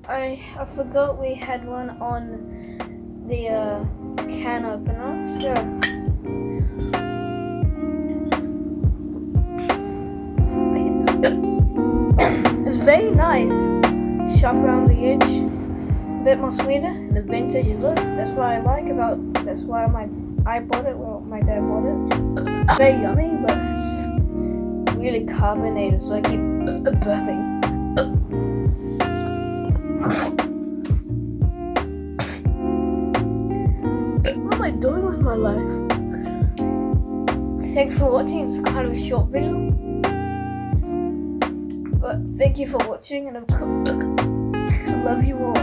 I forgot we had one on the can opener. Let's go. It's very nice. Sharp around the edge, a bit more sweeter, and a vintage look. That's what I like about. That's why I bought it. Well, my dad bought it. Very yummy, but it's really carbonated, so I keep burping. What am I doing with my life? Thanks for watching. It's kind of a short video. But thank you for watching, and of course, I love you all.